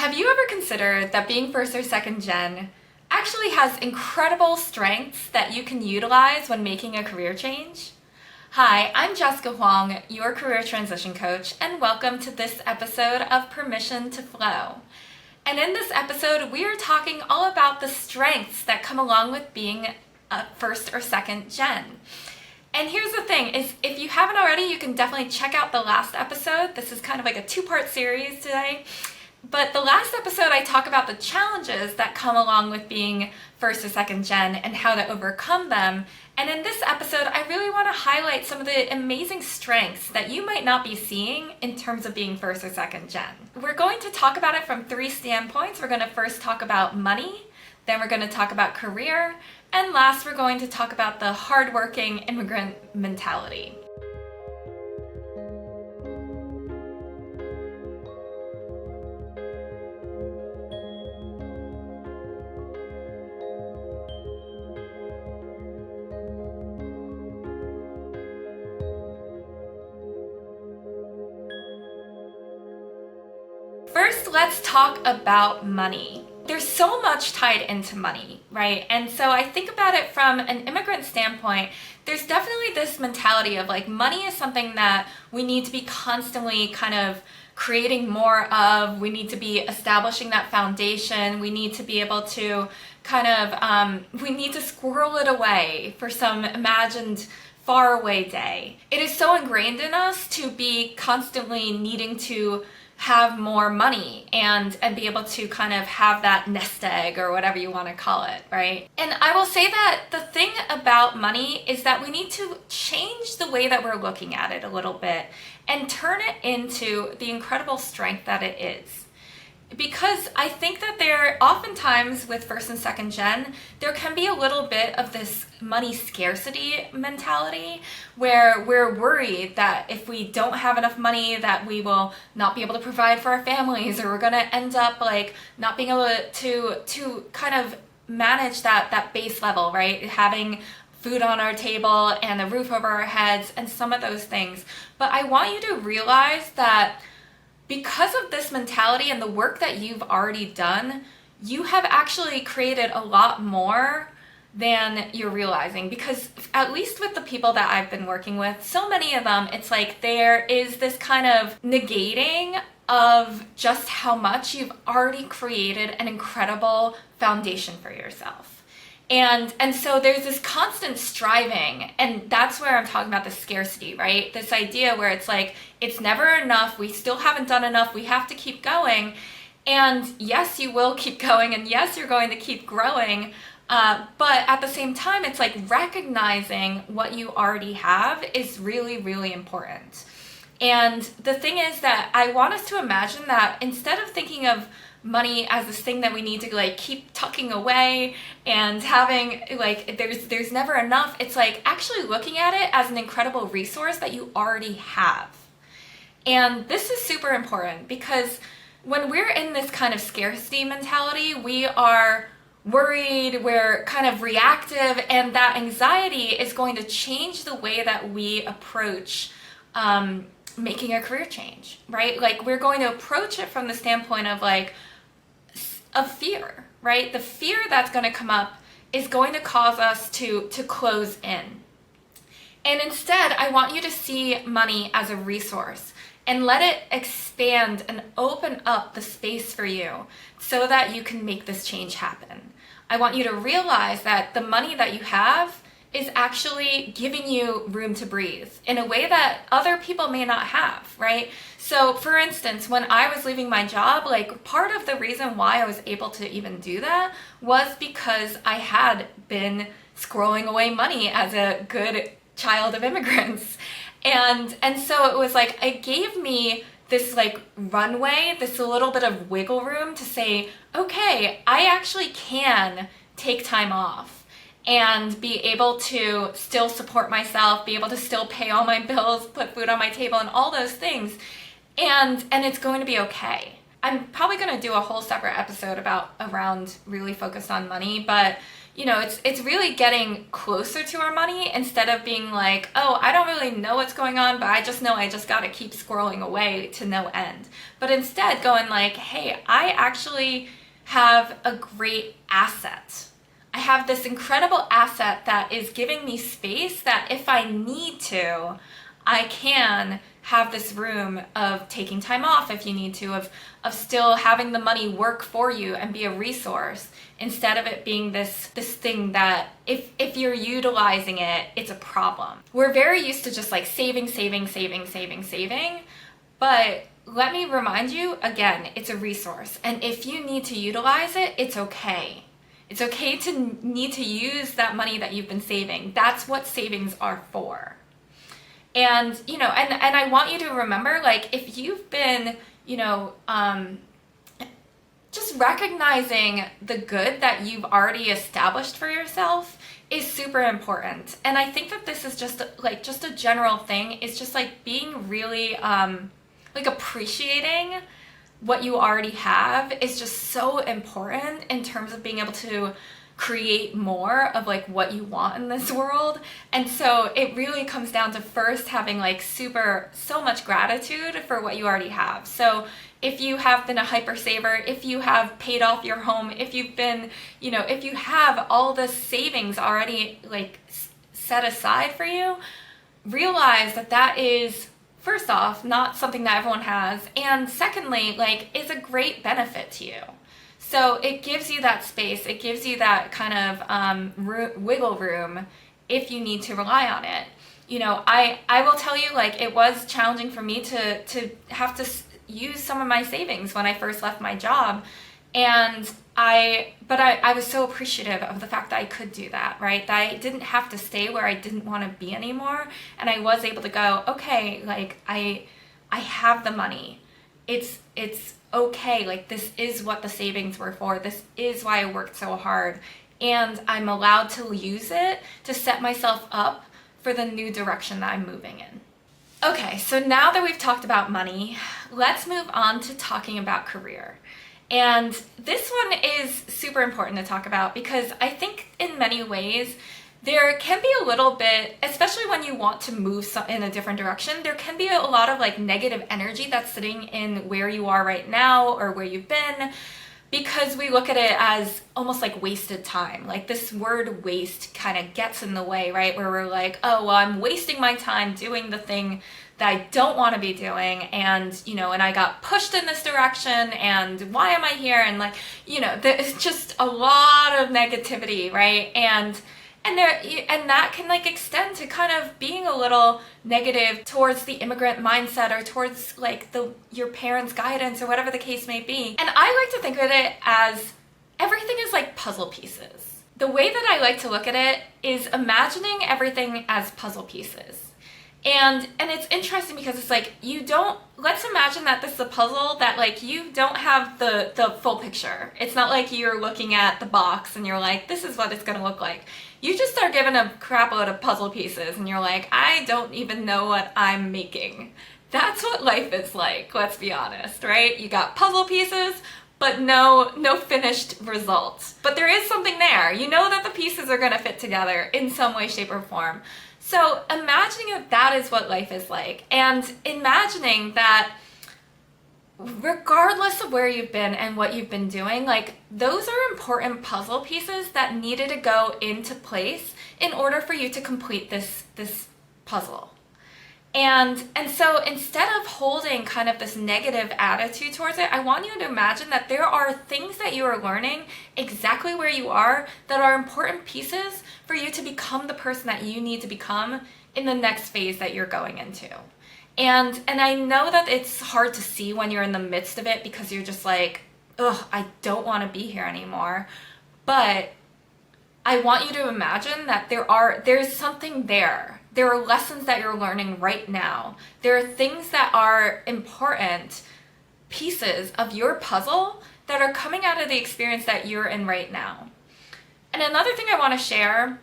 Have you ever considered that being first or second gen actually has incredible strengths that you can utilize when making a career change? Hi, I'm Jessica Huang, your career transition coach, and welcome to this episode of Permission to Flow. And in this episode, we are talking all about the strengths that come along with being a first or second gen. And here's the thing, is if you haven't already, you can definitely check out the last episode. This is kind of like a two-part series today. But the last episode, I talk about the challenges that come along with being first or second gen and how to overcome them. And in this episode, I really want to highlight some of the amazing strengths that you might not be seeing in terms of being first or second gen. We're going to talk about it from three standpoints. We're going to first talk about money, then we're going to talk about career, and last, we're going to talk about the hardworking immigrant mentality. First, let's talk about money. There's so much tied into money, right? And so I think about it from an immigrant standpoint, there's definitely this mentality of like money is something that we need to be constantly kind of creating more of. We need to be establishing that foundation. We need to be able to kind of, we need to squirrel it away for some imagined faraway day. It is so ingrained in us to be constantly needing to have more money and be able to kind of have that nest egg or whatever you want to call it, right? And I will say that the thing about money is that we need to change the way that we're looking at it a little bit and turn it into the incredible strength that it is. Because I think that there oftentimes with first and second gen, there can be a little bit of this money scarcity mentality where we're worried that if we don't have enough money that we will not be able to provide for our families, or we're going to end up like not being able to kind of manage that base level, right? Having food on our table and a roof over our heads and some of those things. But I want you to realize that because of this mentality and the work that you've already done, you have actually created a lot more than you're realizing. Because at least with the people that I've been working with, so many of them, it's like there is this kind of negating of just how much you've already created an incredible foundation for yourself. And so there's this constant striving, and that's where I'm talking about the scarcity, right? This idea where it's like, it's never enough, we still haven't done enough, we have to keep going. And yes, you will keep going, and yes, you're going to keep growing. But at the same time, it's like recognizing what you already have is really, really important. And the thing is that I want us to imagine that instead of thinking of money as this thing that we need to like keep tucking away and having like there's never enough, it's like actually looking at it as an incredible resource that you already have. And this is super important because when we're in this kind of scarcity mentality, we are worried, we're kind of reactive, and that anxiety is going to change the way that we approach making a career change, right? Like we're going to approach it from the standpoint of like of fear, right? The fear that's going to come up is going to cause us to close in. And instead, I want you to see money as a resource and let it expand and open up the space for you so that you can make this change happen. I want you to realize that the money that you have is actually giving you room to breathe in a way that other people may not have, right? So for instance, when I was leaving my job, like part of the reason why I was able to even do that was because I had been squirreling away money as a good child of immigrants. And so it was like, it gave me this like runway, this little bit of wiggle room to say, okay, I actually can take time off and be able to still support myself, be able to still pay all my bills, put food on my table and all those things. And it's going to be okay. I'm probably going to do a whole separate episode around really focused on money, but it's really getting closer to our money instead of being like, oh, I don't really know what's going on, but I just know I just got to keep squirreling away to no end. But instead going like, hey, I actually have a great asset. I have this incredible asset that is giving me space that if I need to, I can have this room of taking time off if you need to, of still having the money work for you and be a resource, instead of it being this thing that if you're utilizing it, it's a problem. We're very used to just like saving, but let me remind you again, it's a resource. And if you need to utilize it, it's okay. It's okay to need to use that money that you've been saving. That's what savings are for. And, and I want you to remember, like, if you've been, just recognizing the good that you've already established for yourself is super important. And I think that this is just a general thing. It's just like being really, appreciating what you already have is just so important in terms of being able to create more of like what you want in this world. And so it really comes down to first having like so much gratitude for what you already have. So if you have been a hyper saver, if you have paid off your home, if you've been, if you have all the savings already like set aside for you, realize that is, first off, not something that everyone has, and secondly, like, is a great benefit to you. So it gives you that space, it gives you that kind of wiggle room if you need to rely on it. I will tell you, like, it was challenging for me to have to use some of my savings when I first left my job, but I was so appreciative of the fact that I could do that, right? That I didn't have to stay where I didn't want to be anymore, and I was able to go, okay, like, I have the money. It's okay, like, this is what the savings were for. This is why I worked so hard, and I'm allowed to use it to set myself up for the new direction that I'm moving in. Okay, so now that we've talked about money, let's move on to talking about career. And this one is super important to talk about because I think in many ways there can be a little bit, especially when you want to move in a different direction, there can be a lot of like negative energy that's sitting in where you are right now or where you've been, because we look at it as almost like wasted time. Like this word waste kind of gets in the way, right? Where we're like, oh, well, I'm wasting my time doing the thing that I don't want to be doing, and and I got pushed in this direction, and why am I here? And like, there's just a lot of negativity, right? And that can like extend to kind of being a little negative towards the immigrant mindset or towards like your parents' guidance or whatever the case may be. And I like to think of it as everything is like puzzle pieces. The way that I like to look at it is imagining everything as puzzle pieces. And it's interesting because it's like, let's imagine that this is a puzzle that like you don't have the full picture. It's not like you're looking at the box and you're like, this is what it's gonna look like. You just are given a crap load of puzzle pieces and you're like, I don't even know what I'm making. That's what life is like, let's be honest, right? You got puzzle pieces, but no finished result. But there is something there. You know that the pieces are gonna fit together in some way, shape, or form. So imagining that is what life is like, and imagining that regardless of where you've been and what you've been doing, like those are important puzzle pieces that needed to go into place in order for you to complete this puzzle. And so instead of holding kind of this negative attitude towards it, I want you to imagine that there are things that you are learning exactly where you are that are important pieces for you to become the person that you need to become in the next phase that you're going into. And I know that it's hard to see when you're in the midst of it because you're just like, ugh, I don't want to be here anymore. But I want you to imagine that there's something there. There are lessons that you're learning right now. There are things that are important pieces of your puzzle that are coming out of the experience that you're in right now. And another thing I want to share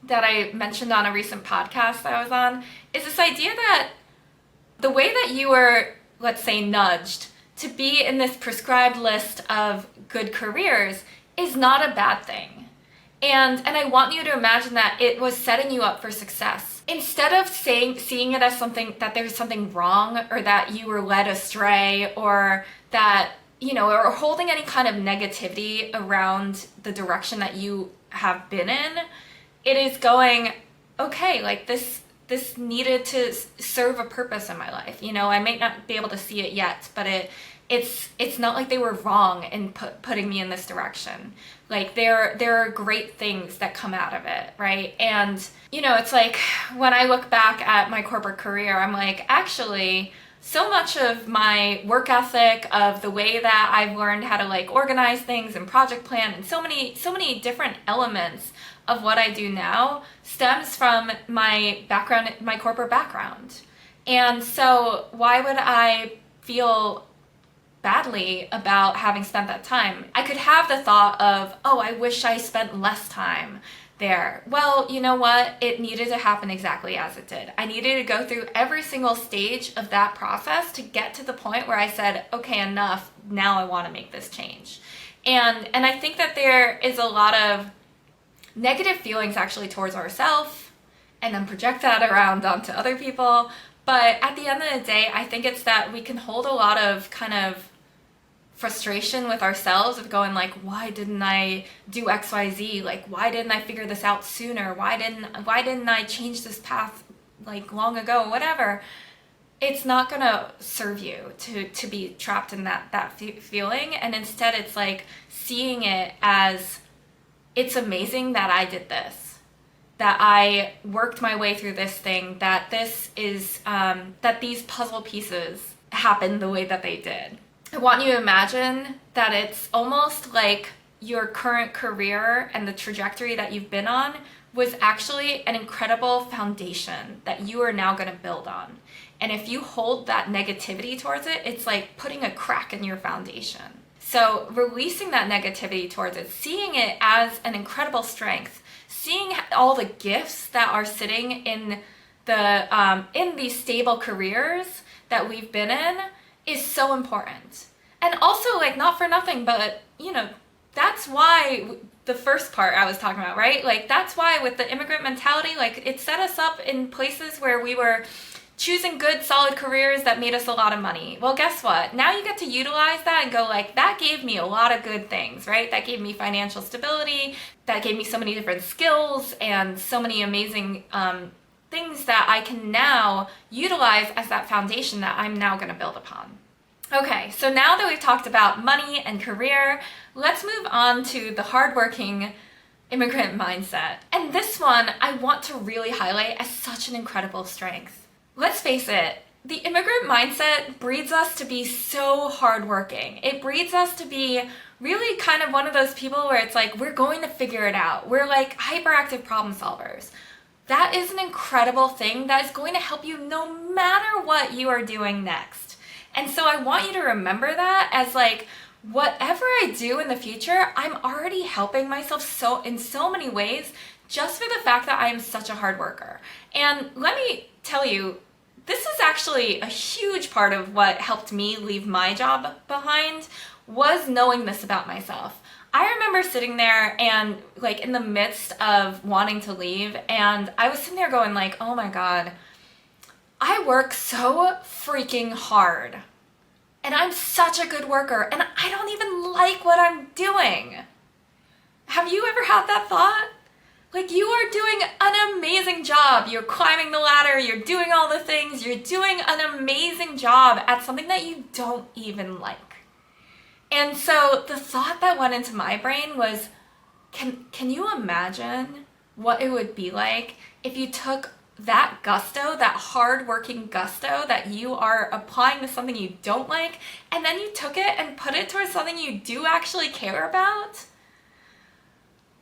that I mentioned on a recent podcast that I was on is this idea that the way that you were, let's say, nudged to be in this prescribed list of good careers is not a bad thing. And I want you to imagine that it was setting you up for success. Instead of seeing it as something that there's something wrong, or that you were led astray, or that, or holding any kind of negativity around the direction that you have been in, it is going, okay, like this needed to serve a purpose in my life. I may not be able to see it yet, but it's not like they were wrong in putting me in this direction. Like there are great things that come out of it, right? And it's like when I look back at my corporate career, I'm like, actually, so much of my work ethic, of the way that I've learned how to like organize things and project plan, and so many different elements of what I do now stems from my background, my corporate background. And so why would I feel badly about having spent that time? I could have the thought of, oh, I wish I spent less time there. Well, you know what? It needed to happen exactly as it did. I needed to go through every single stage of that process to get to the point where I said, okay, enough. Now I want to make this change. And I think that there is a lot of negative feelings actually towards ourselves, and then project that around onto other people. But at the end of the day, I think it's that we can hold a lot of kind of frustration with ourselves of going like, why didn't I do XYZ? Like, why didn't I figure this out sooner? Why didn't I change this path like long ago? Whatever. It's not gonna serve you to be trapped in that feeling. And instead it's like seeing it as, it's amazing that I did this, that I worked my way through this thing, that this is, that these puzzle pieces happened the way that they did. I want you to imagine that it's almost like your current career and the trajectory that you've been on was actually an incredible foundation that you are now going to build on. And if you hold that negativity towards it, it's like putting a crack in your foundation. So releasing that negativity towards it, seeing it as an incredible strength, seeing all the gifts that are sitting in these stable careers that we've been in is so important. And also, like, not for nothing, but that's why the first part I was talking about, right? Like, that's why with the immigrant mentality, like, it set us up in places where we were choosing good, solid careers that made us a lot of money. Well, guess what? Now you get to utilize that and go like, that gave me a lot of good things, right? That gave me financial stability. That gave me so many different skills and so many amazing things that I can now utilize as that foundation that I'm now going to build upon. Okay, so now that we've talked about money and career, let's move on to the hardworking immigrant mindset. And this one I want to really highlight as such an incredible strength. Let's face it, the immigrant mindset breeds us to be so hardworking. It breeds us to be really kind of one of those people where it's like, we're going to figure it out. We're like hyperactive problem solvers. That is an incredible thing that is going to help you no matter what you are doing next. And so I want you to remember that as like, whatever I do in the future, I'm already helping myself in so many ways just for the fact that I am such a hard worker. And let me tell you, this is actually a huge part of what helped me leave my job behind, was knowing this about myself. I remember sitting there and like in the midst of wanting to leave, and I was sitting there going like, oh my God, I work so freaking hard and I'm such a good worker and I don't even like what I'm doing. Have you ever had that thought? Like, you are doing an amazing job. You're climbing the ladder. You're doing all the things. You're doing an amazing job at something that you don't even like. And so the thought that went into my brain was, can you imagine what it would be like if you took that gusto, that hard-working gusto that you are applying to something you don't like, and then you took it and put it towards something you do actually care about?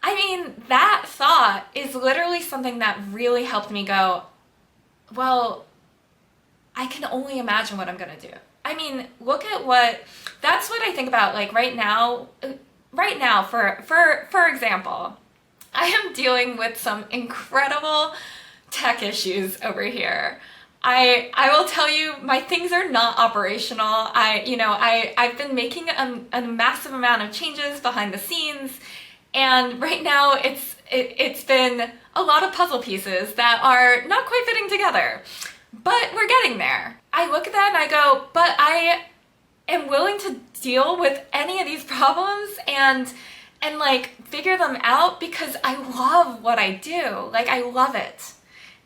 I mean, that thought is literally something that really helped me go, well, I can only imagine what I'm going to do. I mean, look at that's what I think about, like right now, for example, I am dealing with some incredible tech issues over here. I will tell you, my things are not operational. I've been making a massive amount of changes behind the scenes, And right now it's been a lot of puzzle pieces that are not quite fitting together, but we're getting there. I look at that and I go, but I am willing to deal with any of these problems and like figure them out because I love what I do. Like, I love it.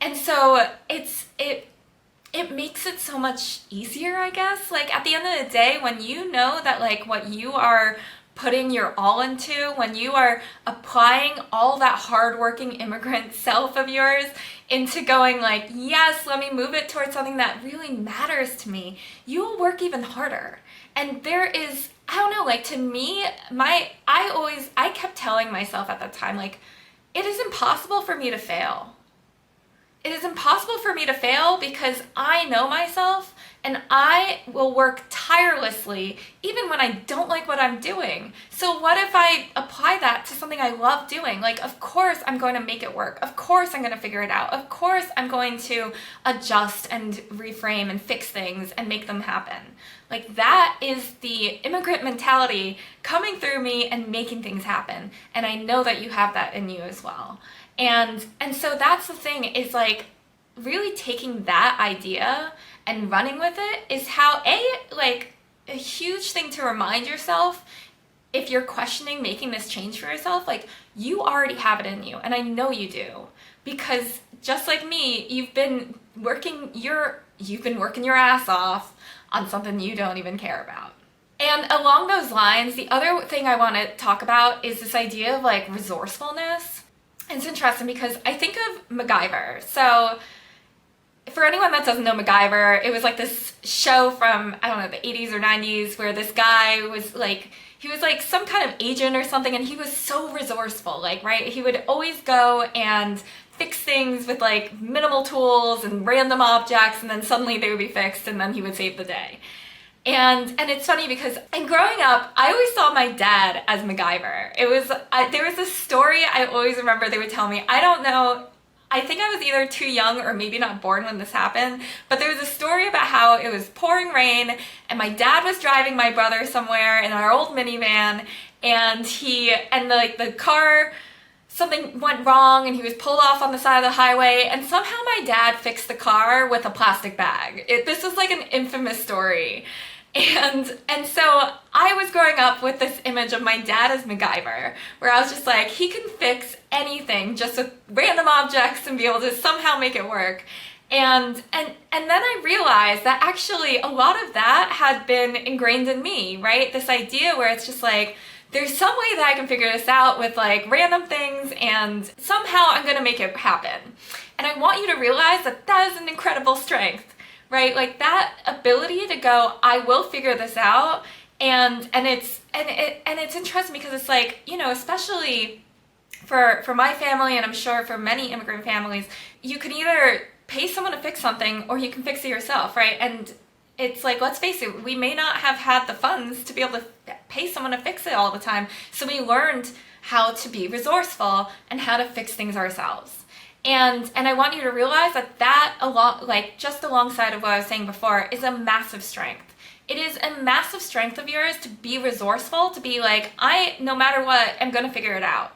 And so it makes it so much easier, I guess. Like, at the end of the day, when you know that like what you are putting your all into, when you are applying all that hardworking immigrant self of yours into going like, yes, let me move it towards something that really matters to me, you will work even harder. And there is, I don't know, like, to me, I kept telling myself at that time, like, it is impossible for me to fail. It is impossible for me to fail because I know myself and I will work tirelessly even when I don't like what I'm doing. So what if I apply that to something I love doing? Like, of course I'm going to make it work. Of course I'm going to figure it out. Of course I'm going to adjust and reframe and fix things and make them happen. Like, that is the immigrant mentality coming through me and making things happen. And I know that you have that in you as well. And so that's the thing, is like really taking that idea and running with it is how like a huge thing to remind yourself, if you're questioning making this change for yourself, like, you already have it in you. And I know you do, because just like me, you've been working your ass off on something you don't even care about. And along those lines, the other thing I want to talk about is this idea of like resourcefulness. It's interesting because I think of MacGyver. So for anyone that doesn't know MacGyver, it was like this show from, I don't know, the 80s or 90s where this guy was like, he was like some kind of agent or something, and he was so resourceful, like, right? He would always go and fix things with like minimal tools and random objects, and then suddenly they would be fixed, and then he would save the day. And it's funny because in growing up, I always saw my dad as MacGyver. There was this story I always remember they would tell me. I don't know, I think I was either too young or maybe not born when this happened, but there was a story about how it was pouring rain and my dad was driving my brother somewhere in our old minivan, and the car, something went wrong and he was pulled off on the side of the highway, and somehow my dad fixed the car with a plastic bag. This is like an infamous story. And so I was growing up with this image of my dad as MacGyver, where I was just like, he can fix anything just with random objects and be able to somehow make it work. And then I realized that actually a lot of that had been ingrained in me, right? This idea where it's just like, there's some way that I can figure this out with like random things, and somehow I'm gonna make it happen. And I want you to realize that that is an incredible strength, right? Like, that ability to go, I will figure this out. And it's interesting because it's like, you know, especially for my family, and I'm sure for many immigrant families, you can either pay someone to fix something or you can fix it yourself, right? And it's like, let's face it, we may not have had the funds to be able to pay someone to fix it all the time. So we learned how to be resourceful and how to fix things ourselves. And I want you to realize that just alongside of what I was saying before, is a massive strength. It is a massive strength of yours to be resourceful, to be like, no matter what, I'm going to figure it out.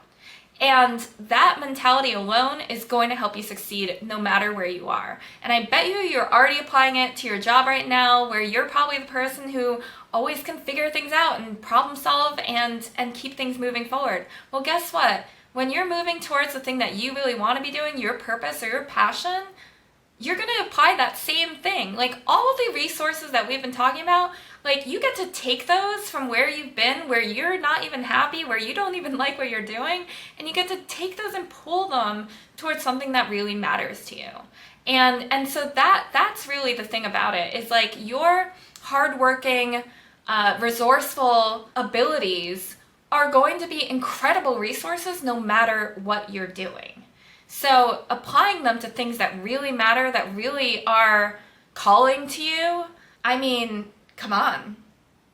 And that mentality alone is going to help you succeed no matter where you are. And I bet you're already applying it to your job right now, where you're probably the person who always can figure things out and problem solve and keep things moving forward. Well, guess what? When you're moving towards the thing that you really want to be doing, your purpose or your passion, you're going to apply that same thing. Like, all of the resources that we've been talking about, like, you get to take those from where you've been, where you're not even happy, where you don't even like what you're doing, and you get to take those and pull them towards something that really matters to you. And so that's really the thing about it, is like, your hardworking, resourceful abilities are going to be incredible resources no matter what you're doing. So applying them to things that really matter, that really are calling to you, I mean, come on,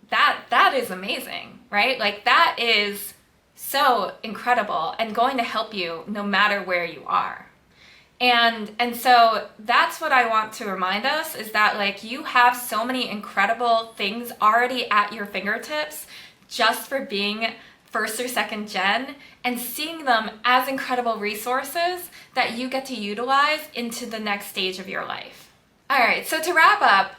that is amazing, right? Like, that is so incredible and going to help you no matter where you are. And so that's what I want to remind us, is that, like, you have so many incredible things already at your fingertips just for being first or second gen and seeing them as incredible resources that you get to utilize into the next stage of your life. All right, so to wrap up,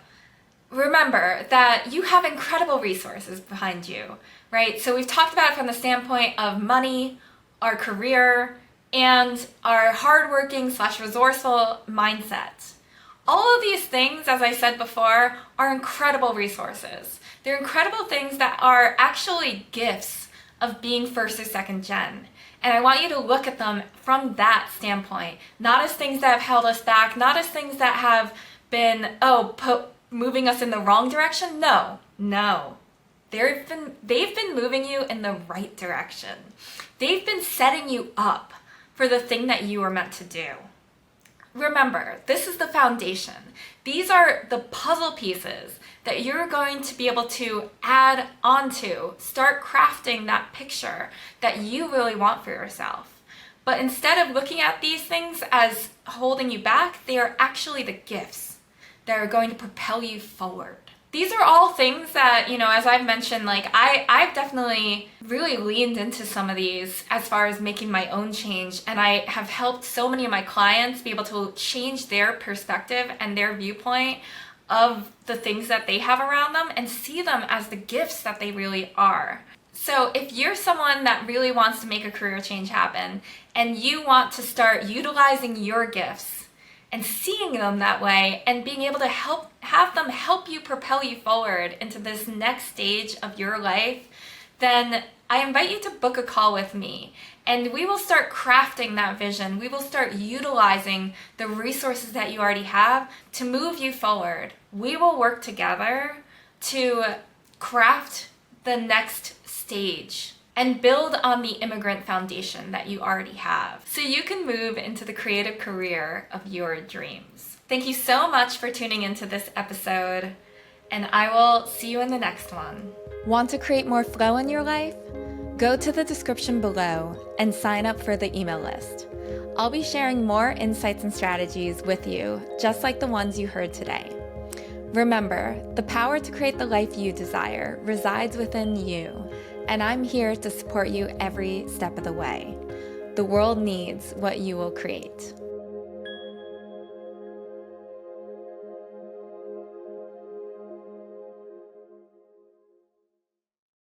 remember that you have incredible resources behind you, right? So we've talked about it from the standpoint of money, our career, and our hardworking / resourceful mindset. All of these things, as I said before, are incredible resources. They're incredible things that are actually gifts of being first or second gen. And I want you to look at them from that standpoint, not as things that have held us back, not as things that have been, moving us in the wrong direction. No. They've been moving you in the right direction. They've been setting you up for the thing that you were meant to do. Remember, this is the foundation. These are the puzzle pieces that you're going to be able to add onto, start crafting that picture that you really want for yourself. But instead of looking at these things as holding you back, they are actually the gifts that are going to propel you forward. These are all things that, as I've mentioned, I've definitely really leaned into some of these as far as making my own change. And I have helped so many of my clients be able to change their perspective and their viewpoint of the things that they have around them and see them as the gifts that they really are. So if you're someone that really wants to make a career change happen and you want to start utilizing your gifts and seeing them that way and being able to have them help you propel you forward into this next stage of your life, then I invite you to book a call with me and we will start crafting that vision. We will start utilizing the resources that you already have to move you forward. We will work together to craft the next stage and build on the immigrant foundation that you already have so you can move into the creative career of your dreams. Thank you so much for tuning into this episode, and I will see you in the next one. Want to create more flow in your life? Go to the description below and sign up for the email list. I'll be sharing more insights and strategies with you, just like the ones you heard today. Remember, the power to create the life you desire resides within you, and I'm here to support you every step of the way. The world needs what you will create.